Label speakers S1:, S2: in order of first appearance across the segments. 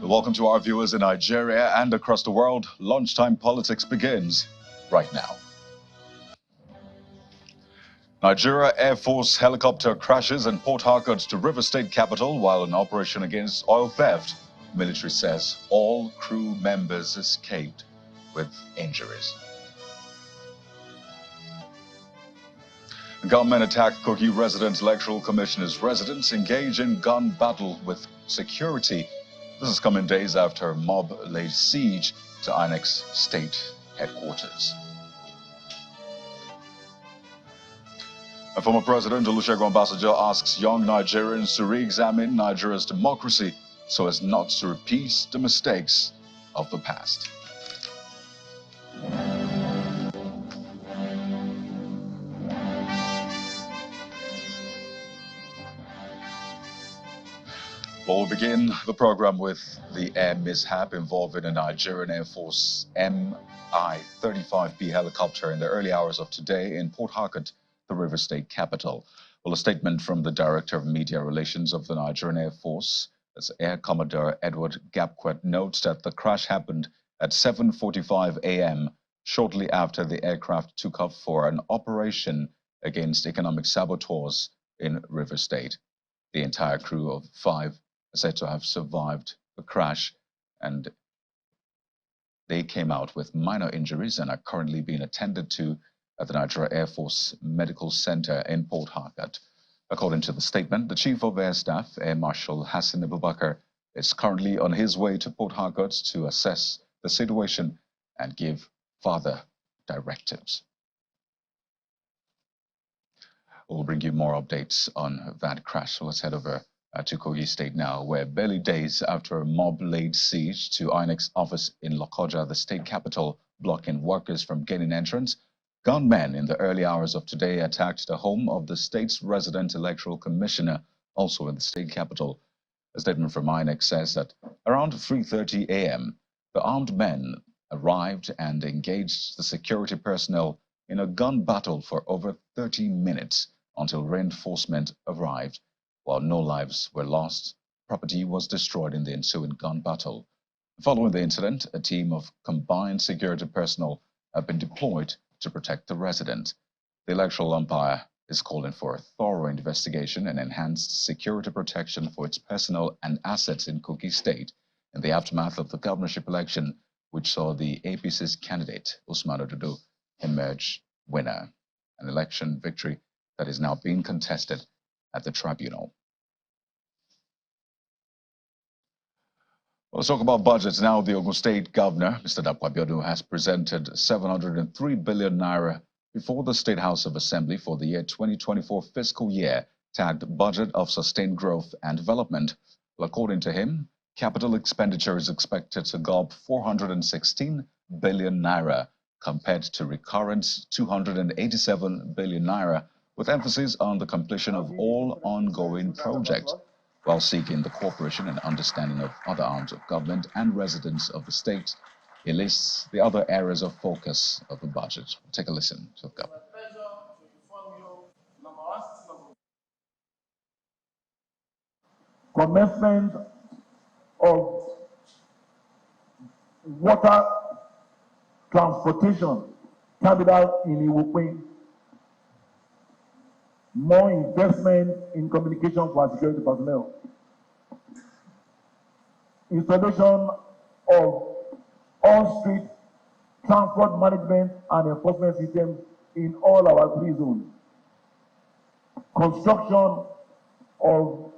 S1: Welcome to our viewers in Nigeria and across the world. Lunchtime Politics begins right now. Nigeria Air Force helicopter crashes in Port Harcourt to River State capital while an operation against oil theft. Military says all crew members escaped with injuries. Gunmen attack Kogi resident electoral commissioner's residence, engage in gun battle with security. This is coming days after a mob laid siege to INEC's state headquarters. Former President Olusegun Obasanjo asks young Nigerians to re-examine Nigeria's democracy so as not to repeat the mistakes of the past. We'll begin the program with the air mishap involving a Nigerian Air Force Mi-35P helicopter in the early hours of today in Port Harcourt, the River State capital. Well, a statement from the Director of Media Relations of the Nigerian Air Force, as Air Commodore Edward Gapquet, notes that the crash happened at 7:45 a.m. shortly after the aircraft took off for an operation against economic saboteurs in River State. The entire crew of 5 are said to have survived the crash, and they came out with minor injuries and are currently being attended to at the Nigeria Air Force Medical Center in Port Harcourt. According to the statement, the Chief of Air Staff, Air Marshal Hassan Abubakar, is currently on his way to Port Harcourt to assess the situation and give further directives. We'll bring you more updates on that crash. So let's head over to Kogi State now, where barely days after a mob laid siege to INEC's office in Lokoja, the state capital, blocking workers from gaining entrance, gunmen in the early hours of today attacked the home of the state's resident electoral commissioner, also in the state capital. A statement from INEC says that around 3:30 a.m., the armed men arrived and engaged the security personnel in a gun battle for over 30 minutes until reinforcement arrived. While no lives were lost, property was destroyed in the ensuing gun battle. Following the incident, a team of combined security personnel have been deployed to protect the resident. The electoral umpire is calling for a thorough investigation and enhanced security protection for its personnel and assets in Kogi State in the aftermath of the governorship election, which saw the APC's candidate, Usman Ododo, emerge winner, an election victory that is now being contested at the tribunal. Well, let's talk about budgets now. The Ondo State Governor, Mr. Dapo Abiodun, has presented 703 billion naira before the State House of Assembly for the year 2024 fiscal year, tagged Budget of Sustained Growth and Development. Well, according to him, capital expenditure is expected to go up 416 billion naira compared to recurrent 287 billion naira, with emphasis on the completion of all ongoing projects, while seeking the cooperation and understanding of other arms of government and residents of the state. He lists the other areas of focus of the budget. Take a listen to the government.
S2: Commencement of water transportation terminal in Iwopin. More investment in communication for security personnel. Installation of on-street transport management and enforcement systems in all our 3 zones. Construction of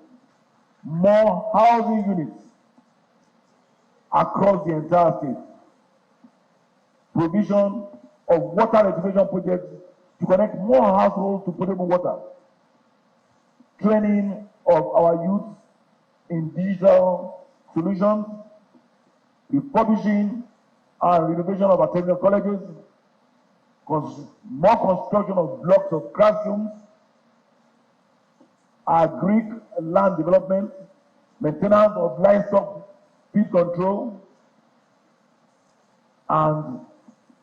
S2: more housing units across the entire state. Provision of water reclamation projects to connect more households to potable water. Training of our youth in digital solutions. Refurbishing and renovation of our technical colleges. More construction of blocks of classrooms. Agric land development. Maintenance of livestock feed control. And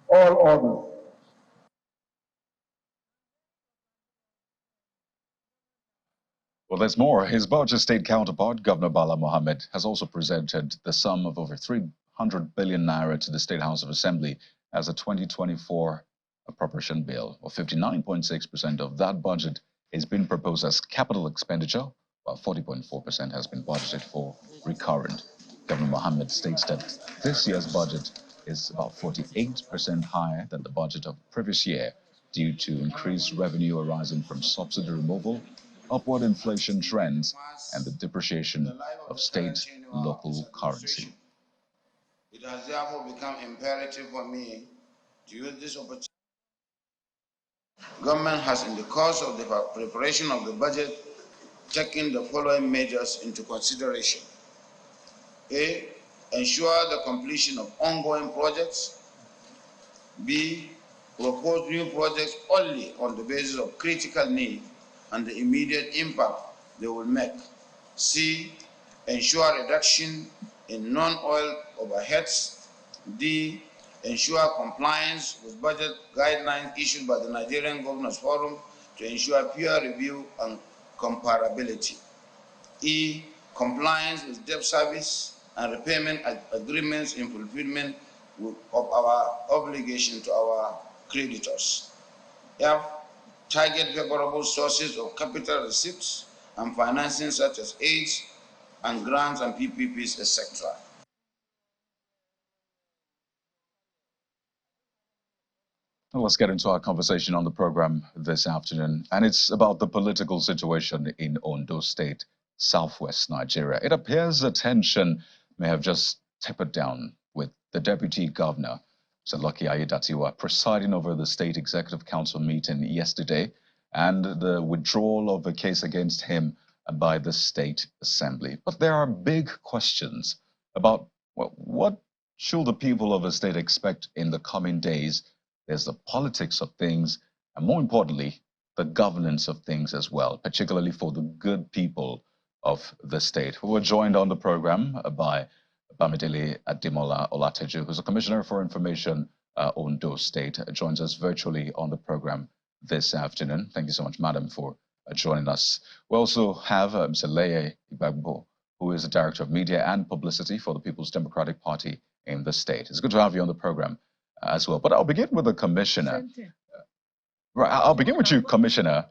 S2: all others.
S1: Well, there's more. His Bauchi state counterpart, Governor Bala Mohammed, has also presented the sum of over 300 billion naira to the State House of Assembly as a 2024 appropriation bill. Well, 59.6% of that budget is being proposed as capital expenditure, while 40.4% has been budgeted for recurrent. Governor Mohammed states that this year's budget is about 48% higher than the budget of the previous year due to increased revenue arising from subsidy removal, upward inflation trends, and the depreciation of state local currency.
S3: It has therefore become imperative for me to use this opportunity. Government has, in the course of the preparation of the budget, taken the following measures into consideration. A, ensure the completion of ongoing projects. B, propose new projects only on the basis of critical need and the immediate impact they will make. C, ensure reduction in non-oil overheads. D, ensure compliance with budget guidelines issued by the Nigerian Governors Forum to ensure peer review and comparability. E, compliance with debt service and repayment agreements in fulfillment of our obligation to our creditors. F, target favorable sources of capital receipts and financing such as aids and grants and PPPs, etc.
S1: Well, let's get into our conversation on the program this afternoon, and it's about the political situation in Ondo State, southwest Nigeria. It appears the tension may have just tapered down with the Deputy Governor, Mr. Lucky Ayedatiwa, presiding over the State Executive Council meeting yesterday and the withdrawal of a case against him by the State Assembly. But there are big questions about what should the people of the state expect in the coming days. There's the politics of things, and more importantly, the governance of things as well, particularly for the good people of the state. We were joined on the program by Bamidele Ademola Olateju, who's a Commissioner for Information, Ondo State, joins us virtually on the program this afternoon. Thank you so much, Madam, for joining us. We also have Mr. Leye Ibagbo, who is the Director of Media and Publicity for the People's Democratic Party in the state. It's good to have you on the program as well. But I'll begin with the Commissioner. Right, I'll begin with you, Commissioner.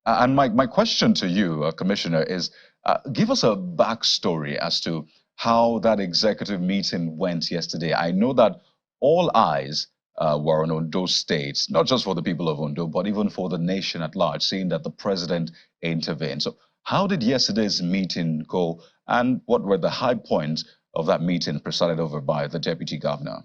S1: And my question to you, Commissioner, is give us a backstory as to how that executive meeting went yesterday. I know that all eyes were on Ondo State, not just for the people of Ondo, but even for the nation at large, seeing that the president intervened. So how did yesterday's meeting go, and what were the high points of that meeting presided over by the Deputy Governor?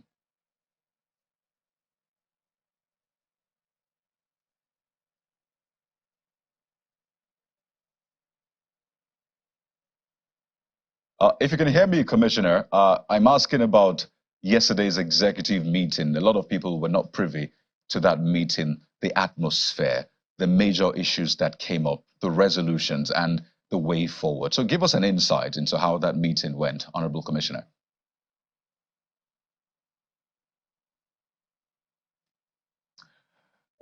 S1: If you can hear me, Commissioner, I'm asking about yesterday's executive meeting. A lot of people were not privy to that meeting, the atmosphere, the major issues that came up, the resolutions, and the way forward. So give us an insight into how that meeting went, Honorable Commissioner.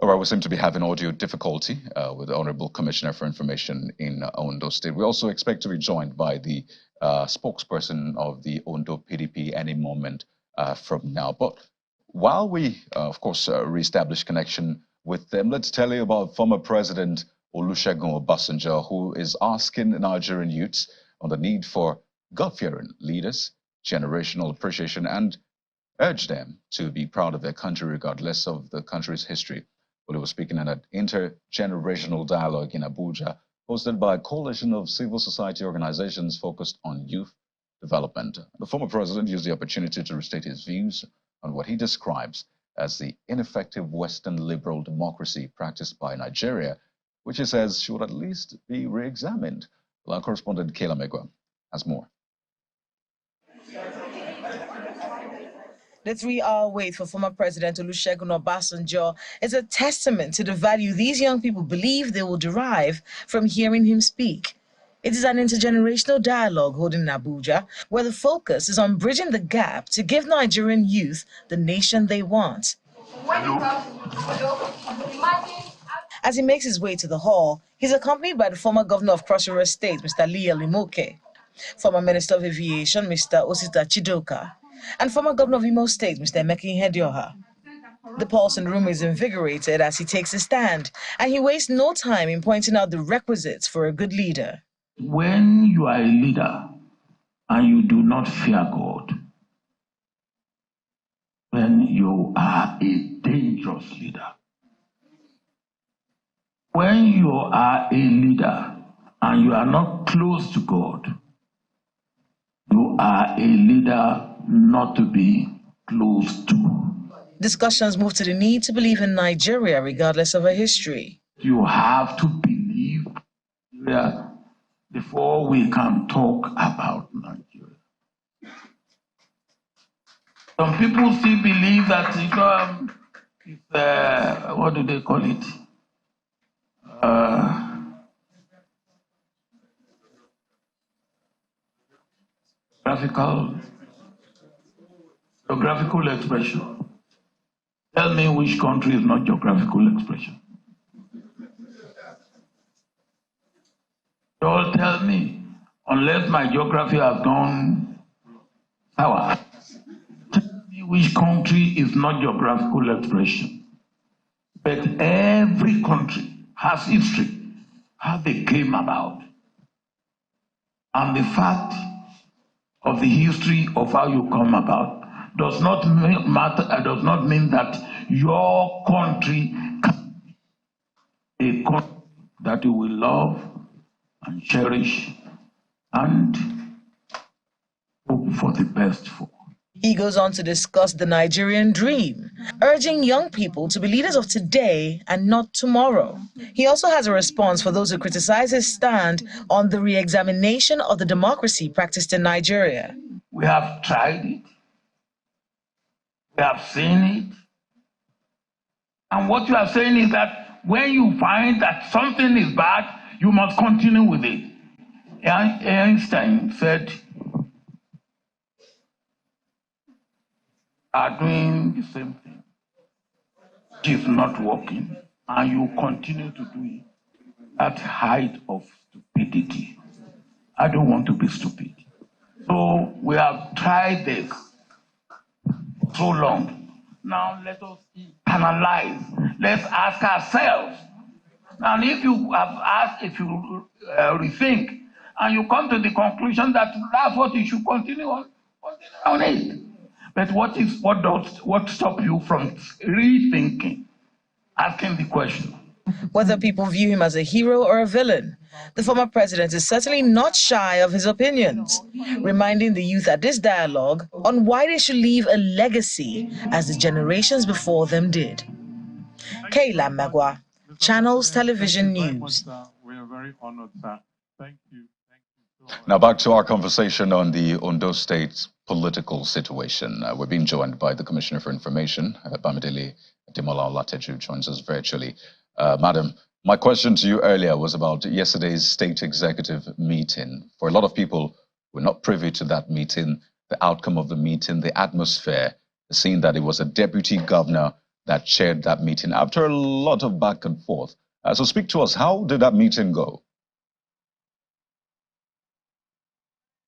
S1: All right, we seem to be having audio difficulty with the Honorable Commissioner for Information in Ondo State. We also expect to be joined by the spokesperson of the Ondo PDP any moment from now. But while we, of course, reestablish connection with them, let's tell you about former President Olusegun Obasanjo, who is asking Nigerian youths on the need for God-fearing leaders, generational appreciation, and urge them to be proud of their country regardless of the country's history. Well, he was speaking at an intergenerational dialogue in Abuja, hosted by a coalition of civil society organizations focused on youth development. The former president used the opportunity to restate his views on what he describes as the ineffective Western liberal democracy practiced by Nigeria, which he says should at least be re-examined. Our correspondent Kayla Megwa has more.
S4: The 3-hour wait for former President Olusegun Obasanjo is a testament to the value these young people believe they will derive from hearing him speak. It is an intergenerational dialogue holding in Abuja, where the focus is on bridging the gap to give Nigerian youth the nation they want. As he makes his way to the hall, he's accompanied by the former governor of Cross River State, Mr. Lee Elimoke, former Minister of Aviation, Mr. Osita Chidoka, and former governor of Imo State, Mr. Emeka Ihedioha. The pulse in the room is invigorated as he takes his stand, and he wastes no time in pointing out the requisites for a good leader.
S5: When you are a leader and you do not fear God, then you are a dangerous leader. When you are a leader and you are not close to God, you are a leader not to be close to.
S4: Discussions move to the need to believe in Nigeria regardless of her history.
S5: You have to believe before we can talk about Nigeria. Some people still believe that what do they call it? Geographical expression. Tell me which country is not geographical expression. You all tell me, unless my geography has gone sour. Tell me which country is not geographical expression. But every country has history, how they came about. And the fact of the history of how you come about does not mean that your country can be a country that you will love and cherish and hope for the best for.
S4: He goes on to discuss the Nigerian dream, urging young people to be leaders of today and not tomorrow. He also has a response for those who criticize his stand on the re-examination of the democracy practiced in Nigeria.
S5: We have tried it. We have seen it. And what you are saying is that when you find that something is bad, you must continue with it. Einstein said, are doing the same thing. It is not working, and you continue to do it at height of stupidity. I don't want to be stupid. So we have tried this for so long. Now let us analyze. Let's ask ourselves. And if you have asked, if you rethink, and you come to the conclusion that that's what you should continue on it. But what stops you from rethinking, asking the question?
S4: Whether people view him as a hero or a villain, the former president is certainly not shy of his opinions, reminding the youth at this dialogue on why they should leave a legacy as the generations before them did. Kayla Magwa, Channels Television News.
S6: We are very honored, sir. Thank you.
S1: Now back to our conversation on the Ondo State political situation. We're being joined by the Commissioner for Information, Bamidele Demola Olateju, joins us virtually. Madam, my question to you earlier was about yesterday's state executive meeting. For a lot of people who were not privy to that meeting, the outcome of the meeting, the atmosphere, seeing that it was a deputy governor that chaired that meeting after a lot of back and forth. So speak to us, how did that meeting go?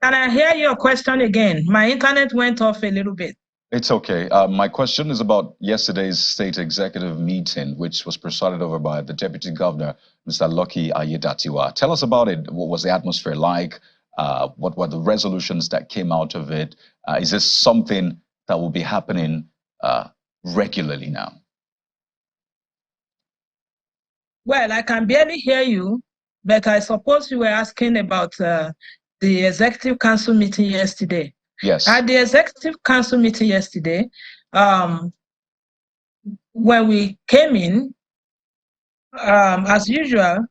S7: Can I hear your question again? My internet went off a little bit.
S1: It's okay. My question is about yesterday's state executive meeting, which was presided over by the Deputy Governor, Mr. Lucky Ayedatiwa. Tell us about it. What was the atmosphere like? What were the resolutions that came out of it? Is this something that will be happening regularly now?
S7: Well, I can barely hear you, but I suppose you were asking about the Executive Council meeting yesterday.
S1: Yes.
S7: At the Executive Council meeting yesterday, when we came in, as usual,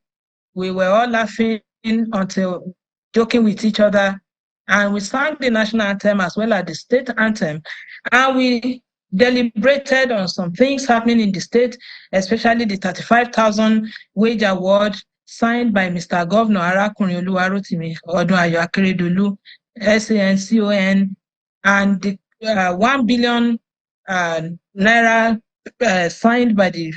S7: we were all laughing until joking with each other, and we sang the national anthem as well as the state anthem, and we deliberated on some things happening in the state, especially the 35,000 wage award signed by Mr. Governor Arakunrin Oluwarotimi Odunayo Akeredolu, SANCON, and the 1 billion naira signed by the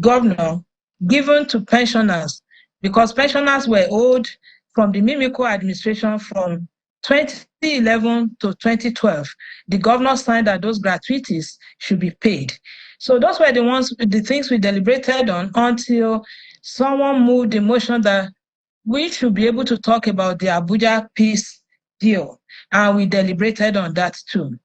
S7: governor given to pensioners, because pensioners were owed from the Mimiko administration from 2011 to 2012. The governor signed that those gratuities should be paid. So those were the things we deliberated on until someone moved the motion that we should be able to talk about the Abuja peace deal. And we deliberated on that too.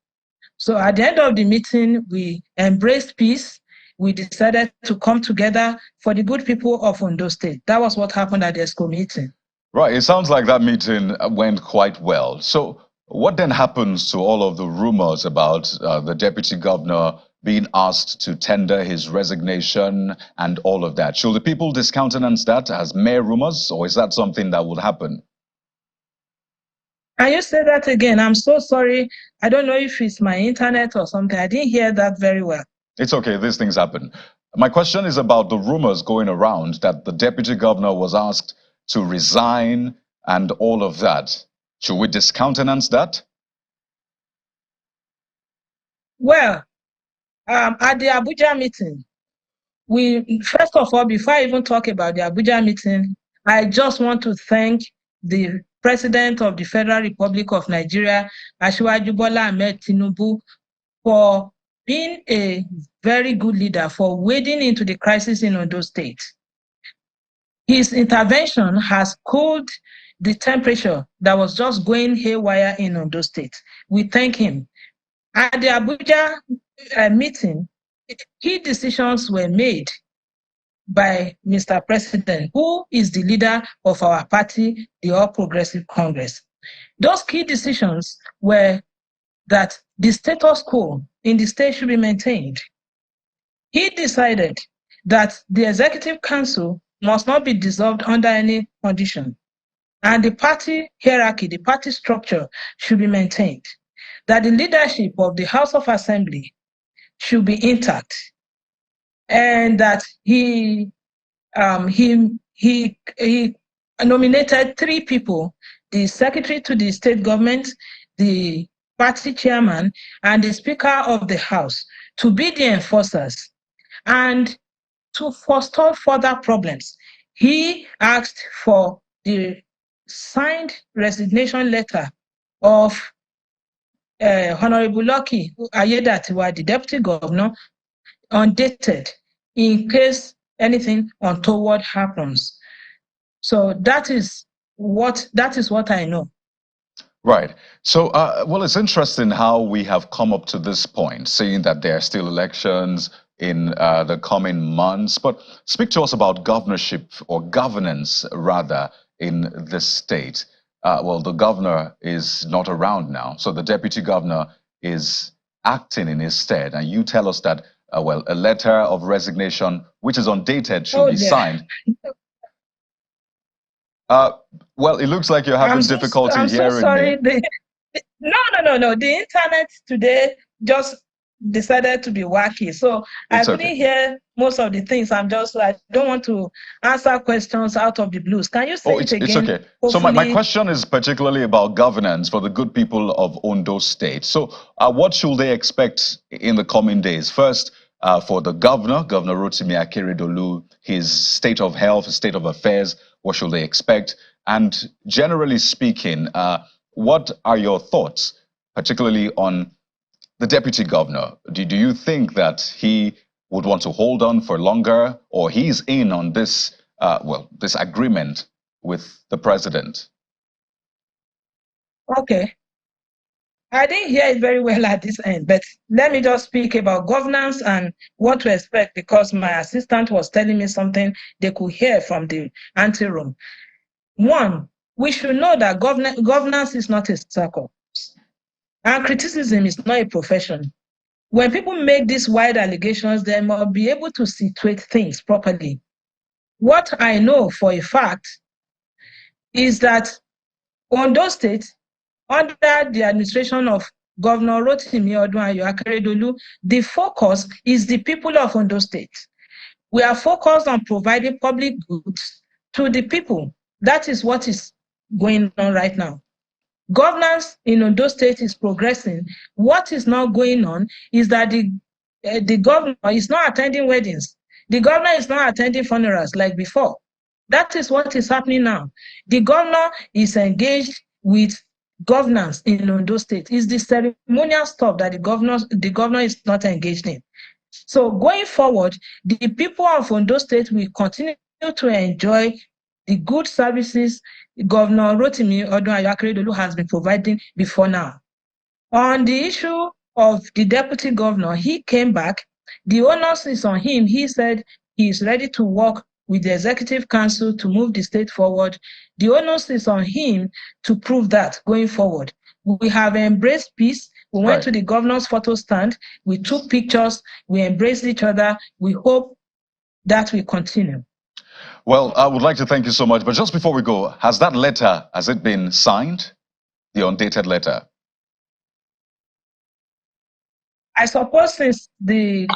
S7: So at the end of the meeting, we embraced peace. We decided to come together for the good people of Ondo State. That was what happened at the ESCO meeting.
S1: Right. It sounds like that meeting went quite well. So what then happens to all of the rumors about the deputy governor being asked to tender his resignation and all of that? Should the people discountenance that as mere rumors, or is that something that would happen?
S7: Can you say that again? I'm so sorry. I don't know if it's my internet or something. I didn't hear that very well.
S1: It's okay. These things happen. My question is about the rumors going around that the deputy governor was asked to resign and all of that. Should we discountenance that?
S7: Well, at the Abuja meeting, first of all, before I even talk about the Abuja meeting, I just want to thank the President of the Federal Republic of Nigeria, Asiwaju Bola Ahmed Tinubu, for being a very good leader, for wading into the crisis in Ondo State. His intervention has cooled the temperature that was just going haywire in Ondo State. We thank him. At the Abuja meeting, key decisions were made by Mr. President, who is the leader of our party, the All Progressive Congress. Those key decisions were that the status quo in the state should be maintained. He decided that the Executive Council must not be dissolved under any condition, and the party hierarchy, the party structure should be maintained, that the leadership of the House of Assembly should be intact, and that he nominated 3 people, the secretary to the state government, the party chairman, and the Speaker of the House to be the enforcers. And to forestall further problems, he asked for the signed resignation letter of Honorable Lucky Ayedatiwa, the deputy governor, undated, in case anything untoward happens. So that is what I know.
S1: Right. So, well, it's interesting how we have come up to this point, saying that there are still elections in the coming months. But speak to us about governorship, or governance rather, in this state. Well, the governor is not around now, so the deputy governor is acting in his stead. And you tell us that, well, a letter of resignation, which is undated, should be signed. Well, it looks like you're having difficulty hearing me. I'm so sorry.
S7: No. The internet today just decided to be wacky. So I couldn't hear most of the things. I don't want to answer questions out of the blues. Can you say it again?
S1: It's okay. Hopefully. So my question is particularly about governance for the good people of Ondo State. So what should they expect in the coming days? First, for the Governor Rotimi Akeredolu, his state of health, his state of affairs, what should they expect? And generally speaking, what are your thoughts, particularly on the deputy governor? Do you think that he would want to hold on for longer, or he's in on this, this agreement with the president?
S7: Okay. I didn't hear it very well at this end, but let me just speak about governance and what to expect, because my assistant was telling me something they could hear from the anteroom. One, we should know that governance is not a circle, and criticism is not a profession. When people make these wide allegations, they must be able to situate things properly. What I know for a fact is that Ondo State, under the administration of Governor Rotimi Akeredolu, the focus is the people of Ondo State. We are focused on providing public goods to the people. That is what is going on right now. Governance in Ondo State is progressing. What is not going on is that the governor is not attending weddings. The governor is not attending funerals like before. That is what is happening now. The governor is engaged with governance in Ondo State. It's the ceremonial stuff that the governor is not engaged in. So going forward, the people of Ondo State will continue to enjoy the good services Governor Rotimi Odunayo has been providing before now. On the issue of the deputy governor, he came back. The onus is on him. He said he is ready to work with the executive council to move the state forward. The onus is on him to prove that going forward. We have embraced peace. We went to the governor's photo stand. We took pictures. We embraced each other. We hope that will continue.
S1: Well, I would like to thank you so much. But just before we go, has that letter, has it been signed? The undated letter?
S7: I suppose since the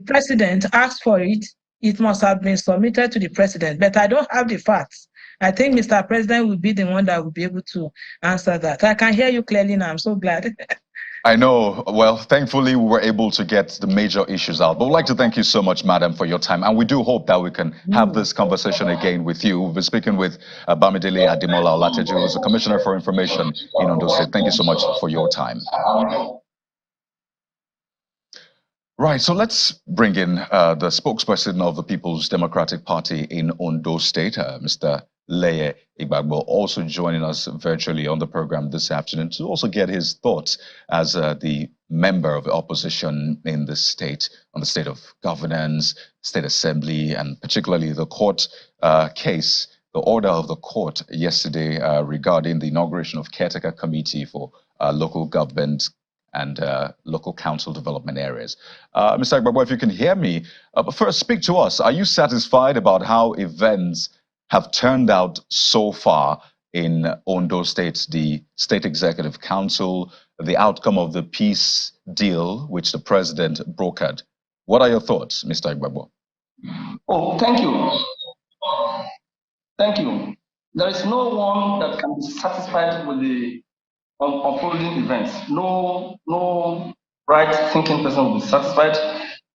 S7: president asked for it, it must have been submitted to the president, but I don't have the facts. I think Mr. President will be the one that will be able to answer that. I can hear you clearly now. I'm so glad.
S1: I know. Well, thankfully, we were able to get the major issues out. But we'd like to thank you so much, madam, for your time. And we do hope that we can have this conversation again with you. We've been speaking with Bamidele Ademola Olateju, who's the Commissioner for Information in Ondo State. Thank you so much for your time. Right, so let's bring in the spokesperson of the People's Democratic Party in Ondo State, Mr. Leye Igbagbo, also joining us virtually on the program this afternoon to also get his thoughts as the member of the opposition in the state on the state of governance, state assembly, and particularly the court case, the order of the court yesterday regarding the inauguration of caretaker committee for local government and local council development areas. Mr. Igbagbo, if you can hear me, but first speak to us. Are you satisfied about how events have turned out so far in Ondo State, the State Executive Council, the outcome of the peace deal which the president brokered? What are your thoughts, Mr. Igbagbo?
S8: Oh, thank you. Thank you. There is no one that can be satisfied with the unfolding events. No right-thinking person will be satisfied.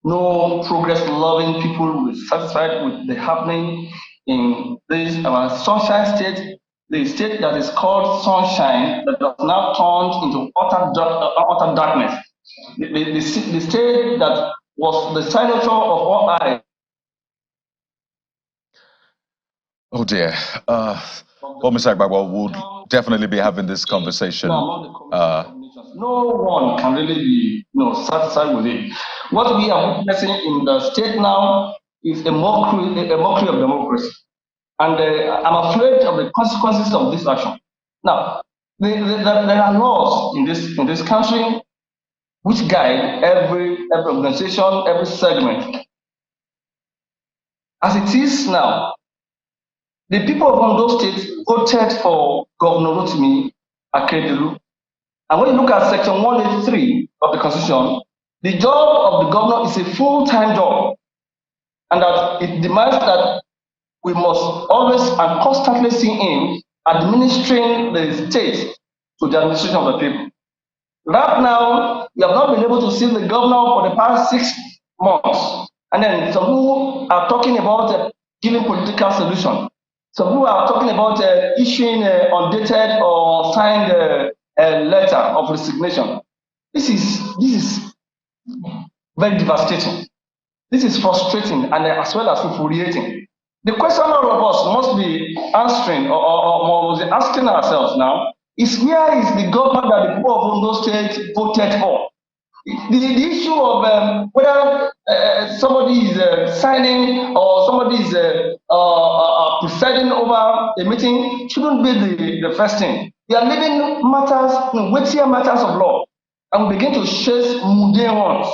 S8: No progress-loving people will be satisfied with the happening in this our Sunshine State, the state that is called Sunshine, that has now turned into utter darkness. The state that was the signature of all eyes.
S1: Oh dear. Well, Mr. Igbagbo, we'll definitely be having this conversation.
S8: No one can really be satisfied with it. What we are witnessing in the state now is a mockery of democracy. And I'm afraid of the consequences of this action. Now, there are laws in this country which guide every organization, every segment. As it is now, the people of Ondo State voted for Governor Rotimi Akeredolu. And when you look at Section 183 of the Constitution, the job of the governor is a full-time job. And that it demands that we must always and constantly see him administering the state to the administration of the people. Right now, we have not been able to see the governor for the past 6 months. And then some who are talking about giving political solution. Some who are talking about issuing undated or signed a letter of resignation. This is very devastating. This is frustrating and as well as infuriating. The question all of us must be answering or must be asking ourselves now is where is the government that the people of Ondo State voted for? The issue of whether somebody is signing or somebody is presiding over a meeting shouldn't be the first thing. We are leaving matters, weightier matters of law, and we begin to chase mundane ones.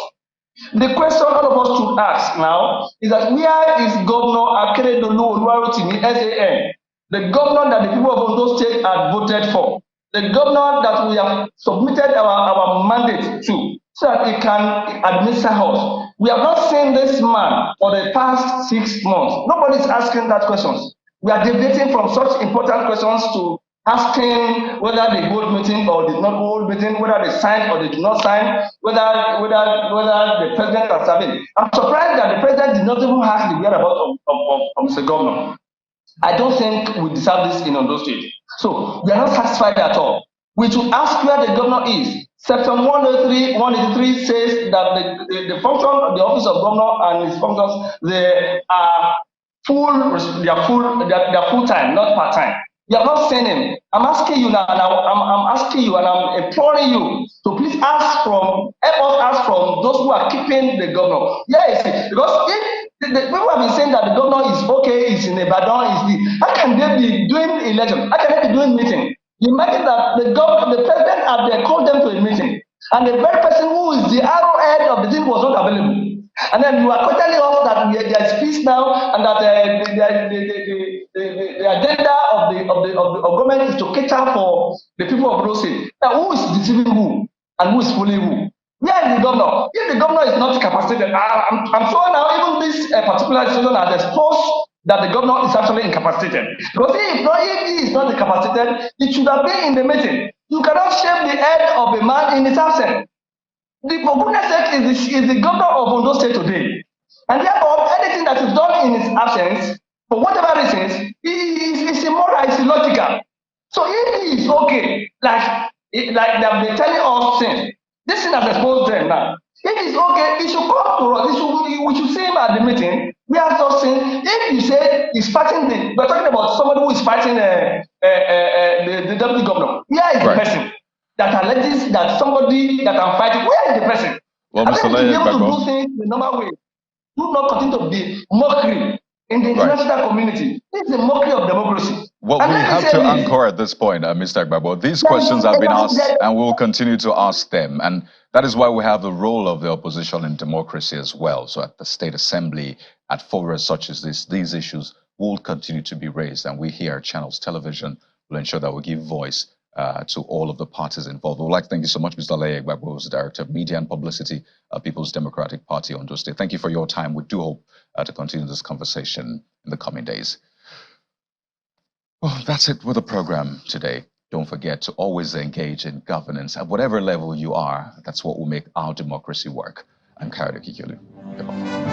S8: The question all of us should ask now is that where is Governor Akeredolu Oluwarotimi SAN, the governor that the people of Ondo State had voted for, the governor that we have submitted our mandate to, so that he can administer us. We have not seen this man for the past 6 months. Nobody is asking that questions. We are debating from such important questions to asking whether they hold meeting or did not hold meeting, whether they signed or they did not sign, whether the president is serving. I'm surprised that the president did not even ask the whereabouts of Mr. Governor. I don't think we deserve this in Ondo State. So we are not satisfied at all. We should ask where the governor is. Section 183 says that the function of the office of governor and his functions, they are full time, not part time. You have not seen him. I'm asking you now, and I'm asking you, and I'm imploring you to please help us ask from those who are keeping the governor. Yes, because if the people have been saying that the governor is okay, is in Ibadan, how can they be doing election? How can they be doing meeting? You imagine that the president had called them to a meeting, and the very person who is the arrowhead of the thing was not available. And then you are telling us that there is peace now, and that the agenda of government is to cater for the people of Ondo State. Now, who is deceiving who, and who is fooling who? Where is the governor? If the governor is not capacitated, I'm sure now even this particular situation has exposed that the governor is actually incapacitated. Because if he is not incapacitated, it should have been in the meeting. You cannot shave the head of a man in his absence. For goodness sake, is the governor of Ondo State today. And therefore, anything that is done in his absence, for whatever reasons, is immoral, it's illogical. So if he is okay, like they have been telling us since, this thing has exposed them now. If it's okay, he should come to us. We should see him at the meeting. We have just seen, if you say he's fighting we're talking about somebody who is fighting the deputy governor. Where is the person that alleges that somebody that I'm fighting, where is the person?
S1: Well, Mr.
S8: Be able to do things the normal way. Do not continue to be mockery in the international community. This is a mockery of democracy.
S1: Well, we have to anchor at this point, Mr. Agbagbo. These questions have been asked, and we'll continue to ask them. And that is why we have the role of the opposition in democracy as well. So at the State Assembly, at forums such as this, these issues will continue to be raised. And we here at Channels Television will ensure that we give voice to all of the parties involved. We'd like to thank you so much, Mr. Alaye Agbagbo, who's the Director of Media and Publicity of People's Democratic Party, Ondo State. Thank you for your time. We do hope to continue this conversation in the coming days. Well, that's it with the program today. Don't forget to always engage in governance at whatever level you are. That's what will make our democracy work. I'm Kayode Kikelu. Goodbye.